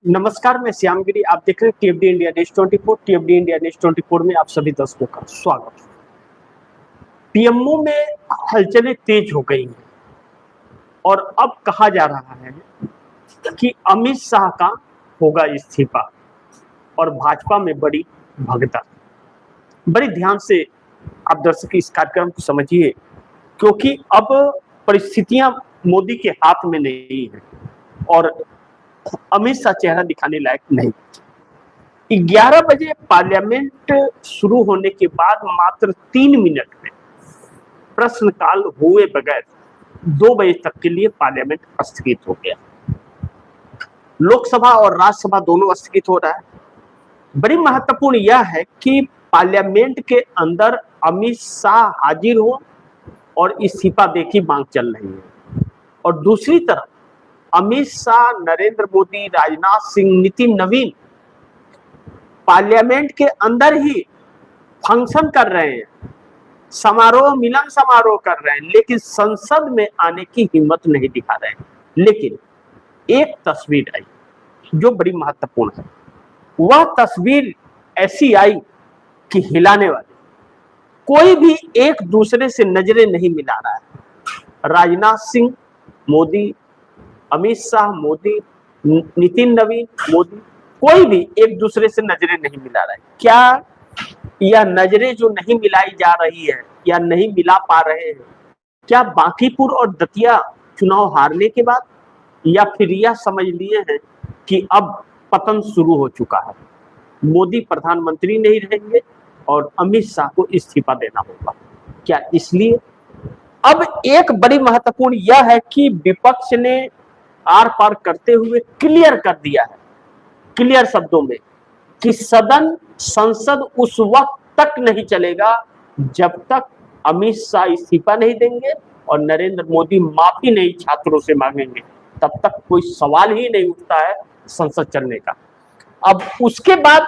नमस्कार, मैं श्यामगिरी। आप देख रहे हैं टीएफडी इंडिया न्यूज 24। टीएफडी इंडिया न्यूज 24 में आप सभी दर्शकों का स्वागत है। पीएमओ में हलचलें तेज हो गई हैं और अब कहा जा रहा है कि अमित शाह का होगा इस्तीफा और भाजपा में बड़ी भगदड़। बड़ी ध्यान से आप दर्शक इस कार्यक्रम को समझिए, क्योंकि अब परिस्थितियां मोदी के हाथ में नहीं है और अमित शाह चेहरा दिखाने लायक नहीं। 11 बजे पार्लियामेंट शुरू होने के बाद मात्र 3 मिनट में प्रश्नकाल हुए बगैर 2 बजे तक के लिए पार्लियामेंट स्थगित हो गया। लोकसभा और राज्यसभा दोनों स्थगित हो रहा है। बड़ी महत्वपूर्ण यह है कि पार्लियामेंट के अंदर अमित शाह हाजिर हो और इस्तीफा दे की मांग चल रही है, और दूसरी तरफ अमित शाह, नरेंद्र मोदी, राजनाथ सिंह, नितिन नवीन पार्लियामेंट के अंदर ही फंक्शन कर रहे हैं, समारोह, मिलन समारोह कर रहे हैं, लेकिन संसद में आने की हिम्मत नहीं दिखा रहे हैं। लेकिन एक तस्वीर आई जो बड़ी महत्वपूर्ण है। वह तस्वीर ऐसी आई कि हिलाने वाली। कोई भी एक दूसरे से नजरें नहीं मिला रहा है। राजनाथ सिंह मोदी, अमित शाह मोदी, नितिन नवीन मोदी, कोई भी एक दूसरे से नजरें नहीं मिला रहा है। क्या यह नजरें जो नहीं मिलाई जा रही है या नहीं मिला पा रहे हैं, क्या बांकीपुर और दतिया चुनाव हारने के बाद, या फिर यह समझ लिए हैं कि अब पतन शुरू हो चुका है, मोदी प्रधानमंत्री नहीं रहेंगे और अमित शाह को इस्तीफा देना होगा? क्या इसलिए? अब एक बड़ी महत्वपूर्ण यह है कि विपक्ष ने आर पार करते हुए क्लियर कर दिया है, क्लियर शब्दों में, कि संसद उस वक्त तक नहीं चलेगा जब तक अमित शाह इस्तीफा नहीं देंगे और नरेंद्र मोदी माफी नहीं छात्रों से मांगेंगे, तब तक कोई सवाल ही नहीं उठता है संसद चलने का। अब उसके बाद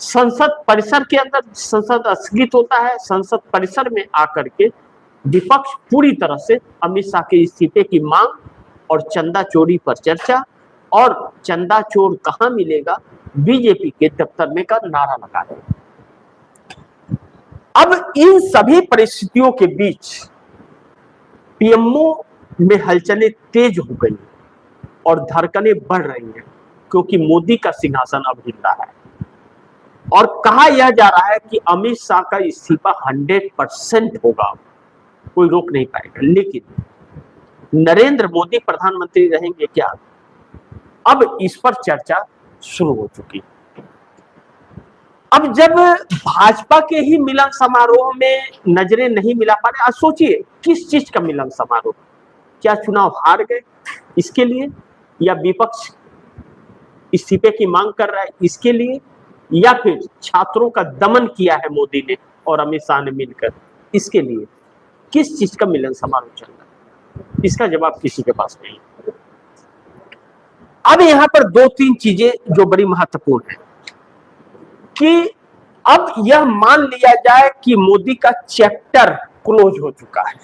संसद परिसर के अंदर संसद स्थगित होता है। संसद परिसर में आकर के विपक्ष पूरी तरह से अमित शाह के इस्तीफे की मांग और चंदा चोरी पर चर्चा, और चंदा चोर कहां मिलेगा, बीजेपी के दफ्तर में का नारा लगा रहे हैं। अब इन सभी परिस्थितियों के बीच पीएमओ में हलचलें तेज हो गई और धड़कनें बढ़ रही हैं, क्योंकि मोदी का सिंहासन अब हिल रहा है और कहा यह जा रहा है कि अमित शाह का इस्तीफा 100% होगा, कोई रोक नहीं पाएगा। लेकिन नरेंद्र मोदी प्रधानमंत्री रहेंगे क्या? अब इस पर चर्चा शुरू हो चुकी है। अब जब भाजपा के ही मिलन समारोह में नजरें नहीं मिला पा रहे, आज सोचिए किस चीज का मिलन समारोह? क्या चुनाव हार गए इसके लिए, या विपक्ष इस्तीफे की मांग कर रहा है इसके लिए, या फिर छात्रों का दमन किया है मोदी ने और अमित शाह ने मिलकर इसके लिए? किस चीज का मिलन समारोह चल रहा है? इसका जवाब किसी के पास नहीं। अब यहां पर 2-3 चीजें जो बड़ी महत्वपूर्ण है कि अब यह मान लिया जाए कि मोदी का चैप्टर क्लोज हो चुका है।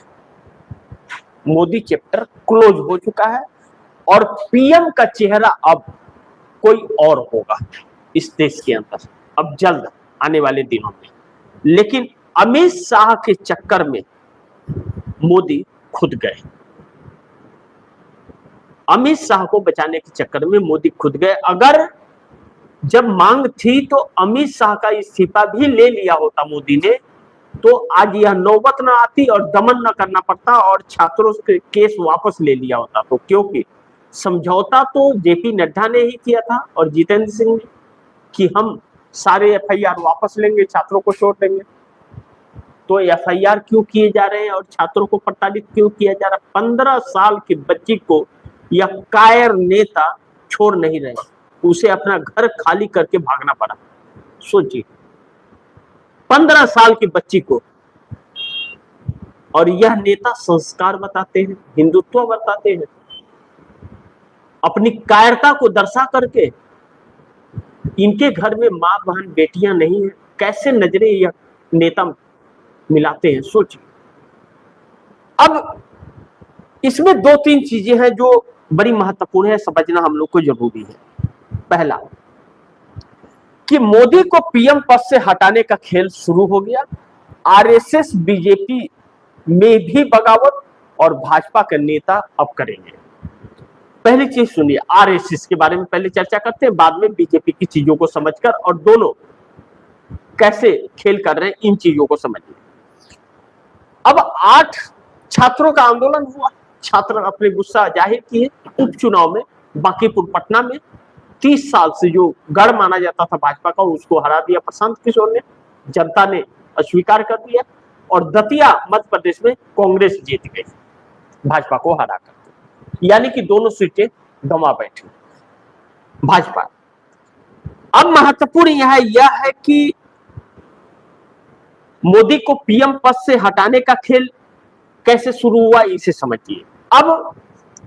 मोदी चैप्टर क्लोज हो चुका है और पीएम का चेहरा अब कोई और होगा इस देश के अंदर, अब जल्द आने वाले दिनों में। लेकिन अमित शाह के चक्कर में मोदी खुद गए। अमित शाह को बचाने के चक्कर में मोदी खुद गए। अगर जब मांग थी तो अमित शाह का इस्तीफा भी ले लिया होता मोदी ने, तो आज यह नौबत न आती और दमन न करना पड़ता और छात्रों के केस वापस ले लिया होता। तो क्योंकि समझौता तो जेपी नड्डा ने ही किया था और जितेंद्र सिंह ने, कि हम सारे एफआईआर वापस लेंगे, छात्रों को छोड़ देंगे। तो एफआईआर क्यों किए जा रहे हैं और छात्रों को प्रताड़ित क्यों किया जा रहा है? 15 साल की बच्ची को यह कायर नेता छोड़ नहीं रहे, उसे अपना घर खाली करके भागना पड़ा। सोचिए, 15 साल की बच्ची को, और यह नेता संस्कार बताते हैं, हिंदुत्व बताते हैं, अपनी कायरता को दर्शा करके। इनके घर में मां बहन बेटियां नहीं है, कैसे नजरें यह नेता मिलाते हैं, सोचिए। अब इसमें 2-3 चीजें हैं जो बड़ी महत्वपूर्ण है, समझना हम लोग को जरूरी है। पहला कि मोदी को पीएम पद से हटाने का खेल शुरू हो गया, आरएसएस बीजेपी में भी बगावत और भाजपा के नेता अब करेंगे। पहली चीज सुनिए, आरएसएस के बारे में पहले चर्चा करते हैं, बाद में बीजेपी की चीजों को समझकर, और दोनों कैसे खेल कर रहे हैं इन चीजों को समझिए। अब 8 छात्रों का आंदोलन हुआ, छात्र अपने गुस्सा जाहिर किए उपचुनाव में बांकीपुर पटना में। 30 साल से जो गढ़ माना जाता था भाजपा का, उसको हरा दिया प्रशांत किशोर ने, जनता ने अस्वीकार कर दिया, और दतिया मध्य प्रदेश में कांग्रेस जीत गई भाजपा को हरा कर, यानी कि दोनों सीटें गंवा बैठी भाजपा। अब महत्वपूर्ण यह है कि मोदी को पीएम पद से हटाने का खेल कैसे शुरू हुआ, इसे समझिए। अब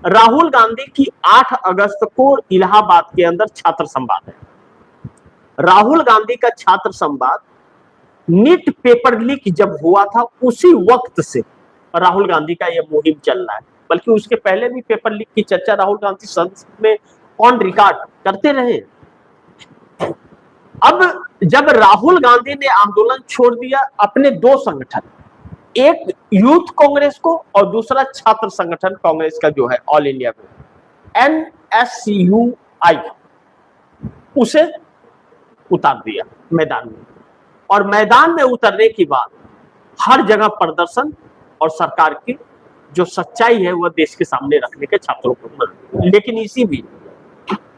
राहुल गांधी की 8 अगस्त को इलाहाबाद के अंदर छात्र संवाद है। राहुल गांधी का छात्र संवाद नीट पेपर लीक जब हुआ था उसी वक्त से राहुल गांधी का यह मुहिम चल रहा है, बल्कि उसके पहले भी पेपर लीक की चर्चा राहुल गांधी संसद में ऑन रिकॉर्ड करते रहे। अब जब राहुल गांधी ने आंदोलन छोड़ दिया, अपने 2 संगठन, एक यूथ कांग्रेस को और दूसरा छात्र संगठन कांग्रेस का जो है ऑल इंडिया में NSUI, उसे उतार दिया मैदान में। और मैदान में उतरने के बाद हर जगह प्रदर्शन और सरकार की जो सच्चाई है वह देश के सामने रखने के छात्रों को। लेकिन इसी भी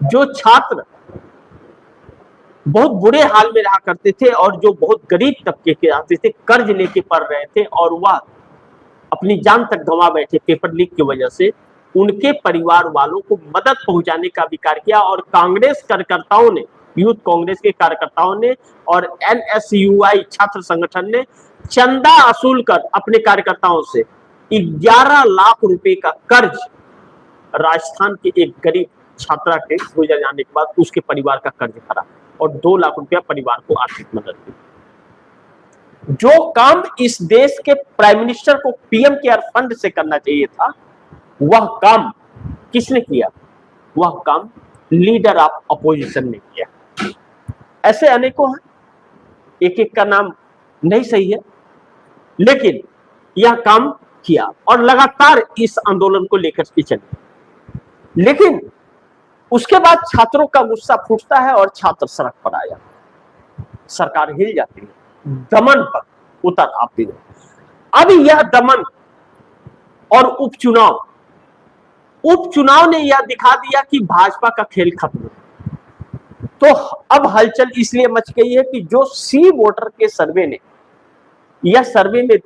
जो छात्र बहुत बुरे हाल में रहा करते थे और जो बहुत गरीब तबके के आते थे, कर्ज लेके पढ़ रहे थे और वह अपनी जान तक गंवा बैठे पेपर लीक की वजह से, उनके परिवार वालों को मदद पहुंचाने का भी कार्य किया। और कांग्रेस कार्यकर्ताओं ने, यूथ कांग्रेस के कार्यकर्ताओं ने और NSUI छात्र संगठन ने चंदा वसूल कर अपने कार्यकर्ताओं से 11 लाख रुपए का कर्ज राजस्थान के एक गरीब छात्रा के गुजर जाने के बाद उसके परिवार का कर्ज भरा और 2 लाख रुपया परिवार को आर्थिक मदद दी। जो काम इस देश के प्राइम मिनिस्टर को पीएम केयर फंड से करना चाहिए था, वह काम किसने किया? वह काम लीडर ऑफ अपोजिशन ने किया। ऐसे अनेकों हैं, एक एक का नाम नहीं सही है, लेकिन यह काम किया और लगातार इस आंदोलन को लेकर के चले। लेकिन उसके बाद छात्रों का गुस्सा फूटता है और छात्र सड़क पर आ जाते हैं, सरकार हिल जाती है, दमन पर उतर आती है। अब यह दमन और उपचुनाव ने यह दिखा दिया कि भाजपा का खेल खत्म है। तो अब हलचल इसलिए मच गई है कि जो सी वोटर के सर्वे ने, यह सर्वे में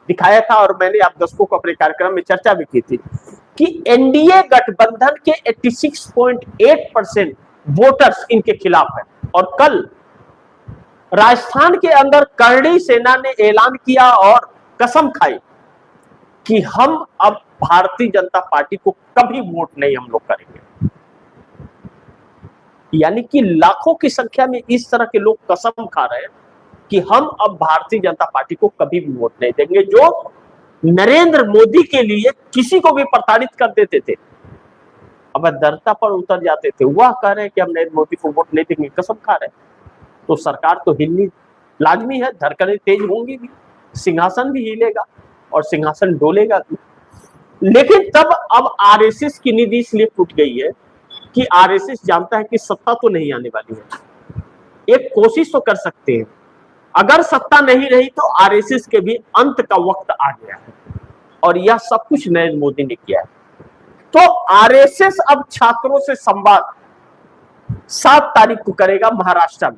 दिखाया था और मैंने आप दर्शकों को अपने कार्यक्रम में चर्चा भी की थी कि एनडीए गठबंधन के 86.8% वोटर्स इनके खिलाफ है। और कल राजस्थान के अंदर करणी सेना ने ऐलान किया और कसम खाई कि हम अब भारतीय जनता पार्टी को कभी वोट नहीं हम लोग करेंगे। यानी कि लाखों की संख्या में इस तरह के लोग कसम खा रहे हैं कि हम अब भारतीय जनता पार्टी को कभी भी वोट नहीं देंगे। जो नरेंद्र मोदी के लिए किसी को भी प्रताड़ित कर देते थे, अब दरता पर उतर जाते थे, वह कह रहे हैं कि हम नरेंद्र मोदी को वोट नहीं देंगे, कसम खा रहे हैं। तो सरकार तो हिलनी लाजमी है, धड़कनें तेज होंगी भी, सिंहासन भी हिलेगा और सिंहासन डोलेगा भी। लेकिन तब अब आरएसएस की नीति इसलिए टूट गई है कि आरएसएस जानता है कि सत्ता तो नहीं आने वाली है, एक कोशिश तो कर सकते हैं। अगर सत्ता नहीं रही तो आरएसएस के भी अंत का वक्त आ गया है और यह सब कुछ नरेंद्र मोदी ने किया है। तो आरएसएस अब छात्रों से संवाद 7 तारीख को करेगा महाराष्ट्र में,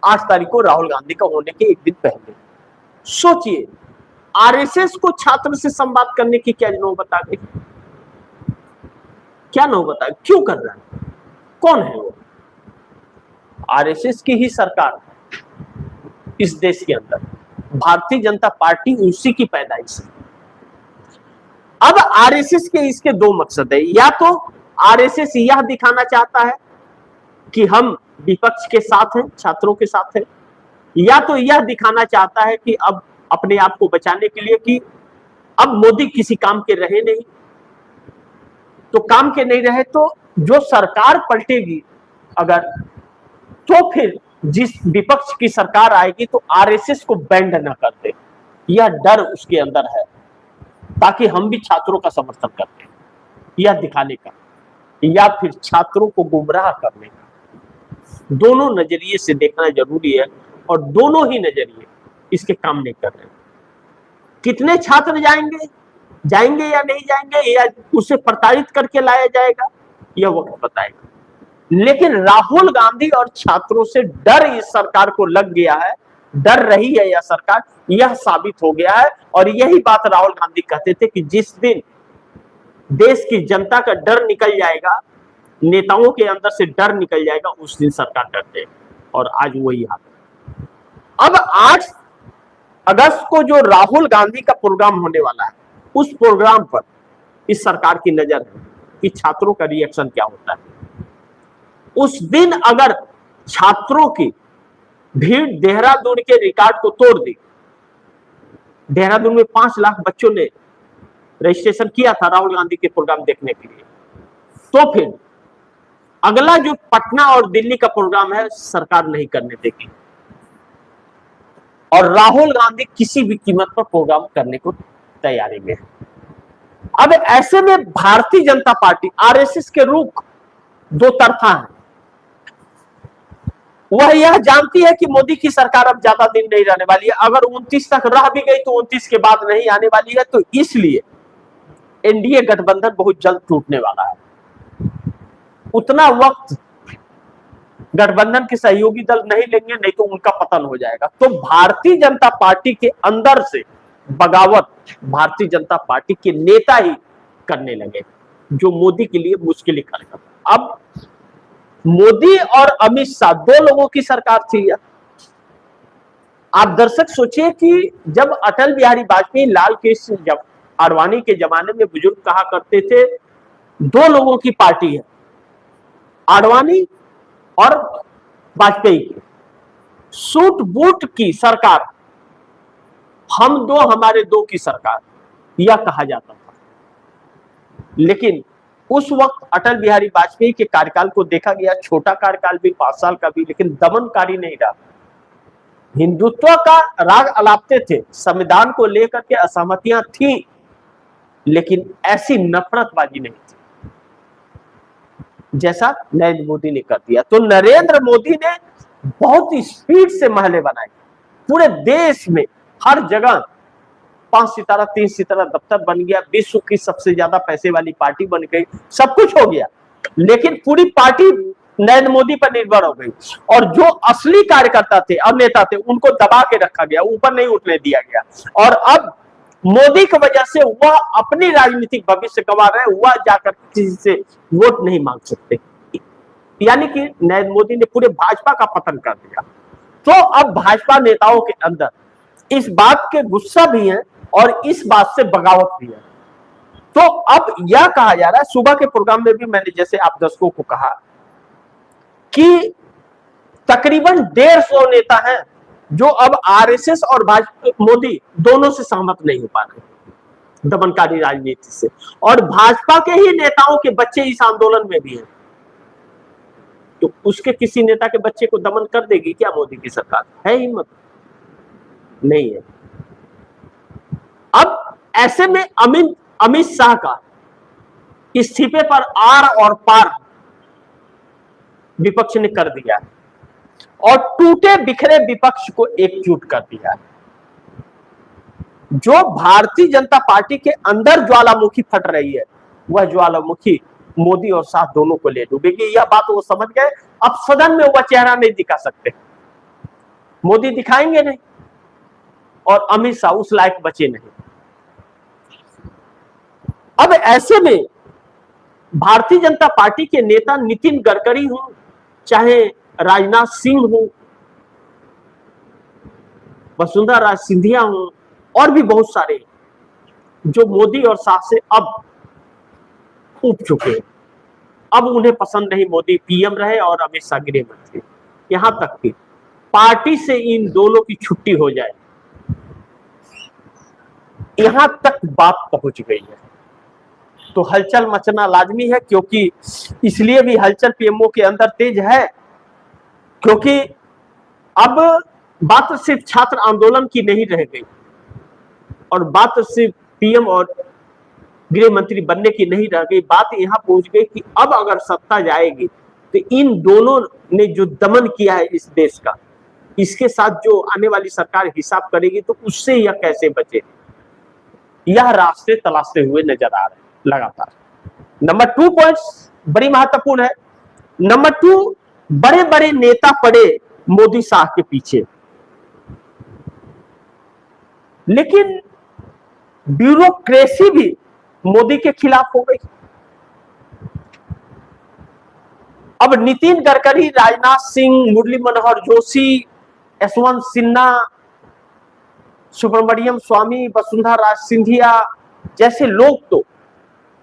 8 तारीख को राहुल गांधी का होने के एक दिन पहले। सोचिए, आरएसएस को छात्र से संवाद करने की क्या नौबत आ गई, क्या नौबत आ गई, क्यों कर रहा है, कौन है वो? आरएसएस की ही सरकार इस देश के अंदर, भारतीय जनता पार्टी उसी की पैदाइश है। अब आरएसएस के इसके 2 मकसद है। या तो आरएसएस यह दिखाना चाहता है कि हम विपक्ष के साथ हैं, छात्रों के साथ हैं, या तो यह दिखाना चाहता है कि अब अपने आप को बचाने के लिए कि अब मोदी किसी काम के रहे नहीं, तो काम के नहीं रहे तो जो सरकार पलटेगी अगर, तो फिर जिस विपक्ष की सरकार आएगी तो आरएसएस को बैंड न कर दे, यह डर उसके अंदर है, ताकि हम भी छात्रों का समर्थन करते हैं, यह दिखाने का, या फिर छात्रों को गुमराह करने का। दोनों नजरिए से देखना जरूरी है, और दोनों ही नजरिए इसके काम नहीं कर रहे। कितने छात्र जाएंगे या नहीं जाएंगे, या उसे प्रताड़ित करके लाया जाएगा, यह वक्त बताएगा। लेकिन राहुल गांधी और छात्रों से डर इस सरकार को लग गया है, डर रही है यह सरकार, यह साबित हो गया है। और यही बात राहुल गांधी कहते थे कि जिस दिन देश की जनता का डर निकल जाएगा, नेताओं के अंदर से डर निकल जाएगा, उस दिन सरकार डर देगी। और आज वही हाल है। अब 8 अगस्त को जो राहुल गांधी का प्रोग्राम होने वाला है, उस प्रोग्राम पर इस सरकार की नजर है कि छात्रों का रिएक्शन क्या होता है। उस दिन अगर छात्रों की भीड़ देहरादून के रिकॉर्ड को तोड़ दी, देहरादून में 5 लाख बच्चों ने रजिस्ट्रेशन किया था राहुल गांधी के प्रोग्राम देखने के लिए, तो फिर अगला जो पटना और दिल्ली का प्रोग्राम है, सरकार नहीं करने देगी। और राहुल गांधी किसी भी कीमत पर प्रोग्राम करने को तैयारी में है। अब ऐसे में भारतीय जनता पार्टी, आरएसएस के रुख दो तरफा है। वह यह जानती है कि मोदी की सरकार अब ज्यादा दिन नहीं रहने वाली है, अगर 29 तक रह भी गई तो 29 के बाद नहीं आने वाली है, तो इसलिए एनडीए गठबंधन बहुत जल्द टूटने वाला है। उतना वक्त गठबंधन के सहयोगी दल नहीं लेंगे, नहीं तो उनका पतन हो जाएगा। तो भारतीय जनता पार्टी के अंदर से बगावत भारतीय जनता पार्टी के नेता ही करने लगे, जो मोदी के लिए मुश्किल खड़ा करता। अब मोदी और अमित शाह 2 लोगों की सरकार थी। आप दर्शक सोचिए कि जब अटल बिहारी वाजपेयी, लाल कृष्ण आडवाणी के जमाने में बुजुर्ग कहा करते थे 2 लोगों की पार्टी है, आडवाणी और वाजपेयी की, सूट बूट की सरकार, हम 2 हमारे 2 की सरकार, यह कहा जाता था। लेकिन उस वक्त अटल बिहारी वाजपेयी के कार्यकाल को देखा गया, छोटा कार्यकाल भी, 5 साल का भी, लेकिन दमनकारी नहीं रहा। हिंदुत्व का राग अलापते थे, संविधान को लेकर के असहमतियां थी, लेकिन ऐसी नफरतबाजी नहीं थी जैसा नरेंद्र मोदी ने कर दिया। तो नरेंद्र मोदी ने बहुत स्पीड से महले बनाए, पूरे देश में हर जगह 5 सितारा 3 सितारा दफ्तर बन गया, विश्व की सबसे ज्यादा पैसे वाली पार्टी बन गई, सब कुछ हो गया, लेकिन पूरी पार्टी नरेंद्र मोदी पर निर्भर हो गई। और जो असली कार्यकर्ता थे और नेता थे, उनको दबा के रखा गया, ऊपर नहीं उठने दिया गया। और अब मोदी की वजह से वह अपनी राजनीतिक भविष्य गंवा रहे, वह जाकर किसी से वोट नहीं मांग सकते। यानी कि नरेंद्र मोदी ने पूरे भाजपा का पतन कर दिया। तो अब भाजपा नेताओं के अंदर इस बात के गुस्सा भी है और इस बात से बगावत भी है। तो अब यह कहा जा रहा है, सुबह के प्रोग्राम में भी मैंने जैसे आप दर्शकों को कहा कि तकरीबन 150 नेता हैं जो अब आरएसएस और भाजपा, मोदी दोनों से सहमत नहीं हो पा रहे दमनकारी राजनीति से। और भाजपा के ही नेताओं के बच्चे इस आंदोलन में भी हैं। तो उसके किसी नेता के बच्चे को दमन कर देगी क्या मोदी की सरकार? है हिम्मत? नहीं है। अब ऐसे में अमित शाह का इस्तीफे पर आर और पार विपक्ष ने कर दिया है और टूटे बिखरे विपक्ष को एकजुट कर दिया है। जो भारतीय जनता पार्टी के अंदर ज्वालामुखी फट रही है, वह ज्वालामुखी मोदी और शाह दोनों को ले डूबेगी। यह बात वो समझ गए। अब सदन में वह चेहरा नहीं दिखा सकते, मोदी दिखाएंगे नहीं और अमित शाह उस लायक बचे नहीं। अब ऐसे में भारतीय जनता पार्टी के नेता नितिन गडकरी हो, चाहे राजनाथ सिंह हो, वसुंधरा राज सिंधिया हो, और भी बहुत सारे जो मोदी और शाह से अब उठ चुके हैं। अब उन्हें पसंद नहीं मोदी पीएम रहे और अमित शाह गृह मंत्री। यहां तक कि पार्टी से इन दोनों की छुट्टी हो जाए, यहां तक बात पहुंच गई है। तो हलचल मचना लाजमी है, क्योंकि इसलिए भी हलचल पीएमओ के अंदर तेज है क्योंकि अब बात सिर्फ छात्र आंदोलन की नहीं रह गई और बात सिर्फ पीएम और गृह मंत्री बनने की नहीं रह गई। बात यहां पहुंच गई कि अब अगर सत्ता जाएगी तो इन दोनों ने जो दमन किया है इस देश का, इसके साथ जो आने वाली सरकार हिसाब करेगी तो उससे यह कैसे बचे, यह रास्ते तलाशते हुए नजर आ रहे हैं लगातार। नंबर 2 पॉइंट्स बड़ी महत्वपूर्ण है। नंबर 2, बड़े बड़े नेता पड़े मोदी शाह के पीछे, लेकिन ब्यूरोक्रेसी भी मोदी के खिलाफ हो गई। अब नितिन गडकरी, राजनाथ सिंह, मुरली मनोहर जोशी, यशवंत सिन्हा, सुब्रमण्यम स्वामी, वसुंधरा राजे सिंधिया जैसे लोग तो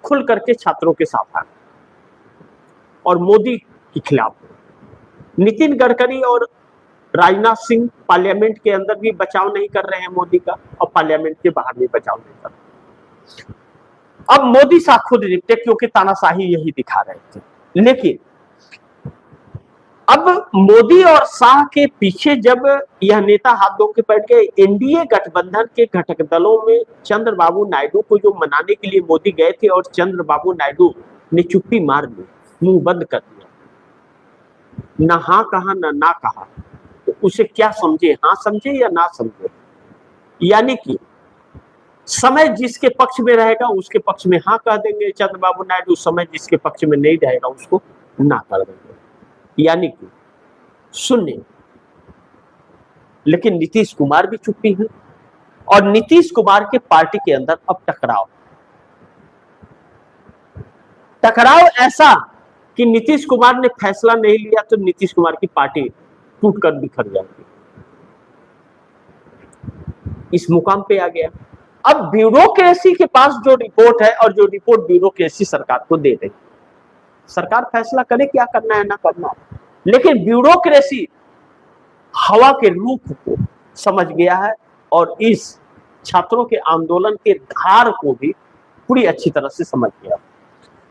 खुल करके छात्रों के साथ आ और मोदी के खिलाफ। नितिन गडकरी और राजनाथ सिंह पार्लियामेंट के अंदर भी बचाव नहीं कर रहे हैं मोदी का और पार्लियामेंट के बाहर भी बचाव नहीं कर रहे। अब मोदी शाह खुद निपटे क्योंकि तानाशाही यही दिखा रहे थे, लेकिन अब मोदी और शाह के पीछे जब यह नेता हाथ धो के बैठ गए, एनडीए गठबंधन के घटक दलों में चंद्रबाबू नायडू को जो मनाने के लिए मोदी गए थे और चंद्रबाबू नायडू ने चुप्पी मार दी, मुंह बंद कर दिया, ना हाँ कहा ना कहा। तो उसे क्या समझे, हाँ समझे या ना समझे, यानी कि समय जिसके पक्ष में रहेगा उसके पक्ष में हाँ कह देंगे चंद्रबाबू नायडू, समय जिसके पक्ष में नहीं रहेगा उसको ना कर देंगे, यानी कि शून्य। लेकिन नीतीश कुमार भी चुप्पी है और नीतीश कुमार के पार्टी के अंदर अब टकराव ऐसा कि नीतीश कुमार ने फैसला नहीं लिया तो नीतीश कुमार की पार्टी टूटकर बिखर जाएगी, इस मुकाम पे आ गया। अब ब्यूरोक्रेसी के पास जो रिपोर्ट है और जो रिपोर्ट ब्यूरोक्रेसी सरकार को दे रही, सरकार फैसला करे क्या करना है ना करना है, लेकिन ब्यूरोक्रेसी हवा के रूप को समझ गया है और इस छात्रों के आंदोलन के धार को भी पूरी अच्छी तरह से समझ गया।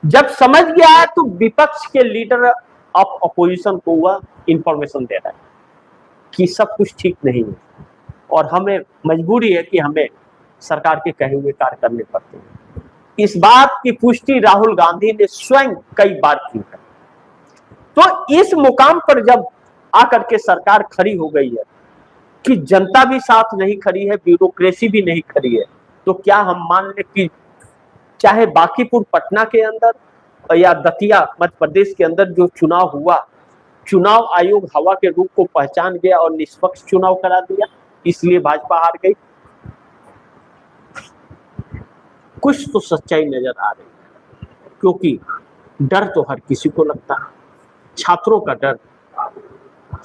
जब समझ गया है तो विपक्ष के लीडर ऑफ अपोजिशन को वह इंफॉर्मेशन दे रहा है कि सब कुछ ठीक नहीं है और हमें मजबूरी है कि हमें सरकार के कहे हुए कार्य करने पड़ते हैं। इस बात की पुष्टि राहुल गांधी ने स्वयं कई बार की है। तो इस मुकाम पर जब आकर के सरकार खड़ी हो गई है कि जनता भी साथ नहीं खड़ी है, ब्यूरोक्रेसी भी नहीं खड़ी है, तो क्या हम मान लें कि चाहे बांकीपुर पटना के अंदर या दतिया मध्य प्रदेश के अंदर जो चुनाव हुआ, चुनाव आयोग हवा के रूप को पहचान गया और निष्पक्ष चुनाव करा दिया, इसलिए भाजपा हार गई। कुछ तो सच्चाई नजर आ रही है, क्योंकि डर तो हर किसी को लगता है, छात्रों का डर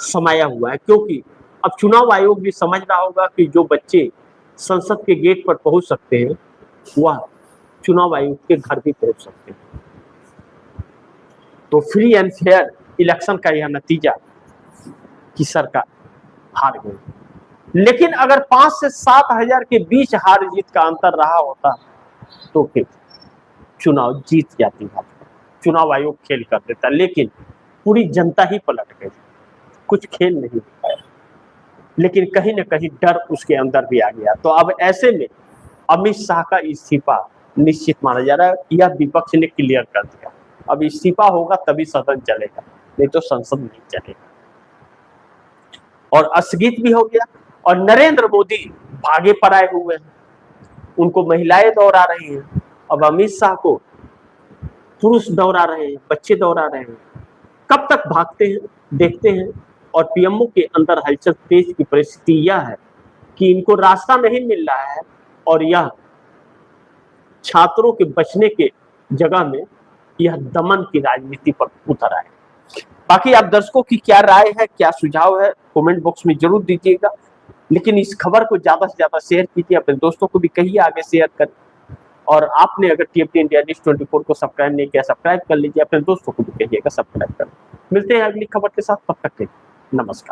समाया हुआ है, क्योंकि अब चुनाव आयोग भी समझ रहा होगा कि जो बच्चे संसद के गेट पर पहुंच सकते हैं वह चुनाव आयोग के घर भी पहुंच सकते हैं। तो फ्री एंड फेयर इलेक्शन का यह नतीजा कि सरकार हार गई। लेकिन अगर 5 से 7 हजार के बीच हार जीत का अंतर रहा होता तो फिर चुनाव जीत जाती भाजपा, चुनाव आयोग खेल कर देता, लेकिन पूरी जनता ही पलट गई, कुछ खेल नहीं पाया। लेकिन कहीं ना कहीं डर उसके अंदर भी आ गया। तो अब ऐसे में अमित शाह का इस्तीफा निश्चित माना जा रहा है, यह विपक्ष ने क्लियर कर दिया। अब इस्तीफा होगा तभी सदन चलेगा, नहीं तो संसद नहीं चलेगा। और स्थगित भी हो गया और नरेंद्र मोदी भागे पराए हुए हैं, उनको महिलाएं दौड़ा रही हैं। अब अमित शाह को पुरुष दौड़ा रहे हैं, बच्चे दौड़ा रहे हैं। कब तक भागते हैं देखते हैं। और पीएमओ के अंदर हलचल तेज की परिस्थिति यह है कि इनको रास्ता नहीं मिल रहा है और यह छात्रों के बचने के जगह में यह दमन की राजनीति पर उतर आए। बाकी आप दर्शकों की क्या राय है, क्या सुझाव है, कमेंट बॉक्स में जरूर दीजिएगा। लेकिन इस खबर को ज्यादा से ज्यादा शेयर कीजिए, अपने दोस्तों को भी कहिए आगे शेयर करें। और आपने अगर टीएफटी इंडिया न्यूज़ 24 को सब्सक्राइब नहीं किया, सब्सक्राइब कर लीजिए, अपने दोस्तों को भी कहिएगा सब्सक्राइब करें। मिलते हैं अगली खबर के साथ, तब तक के लिए नमस्कार।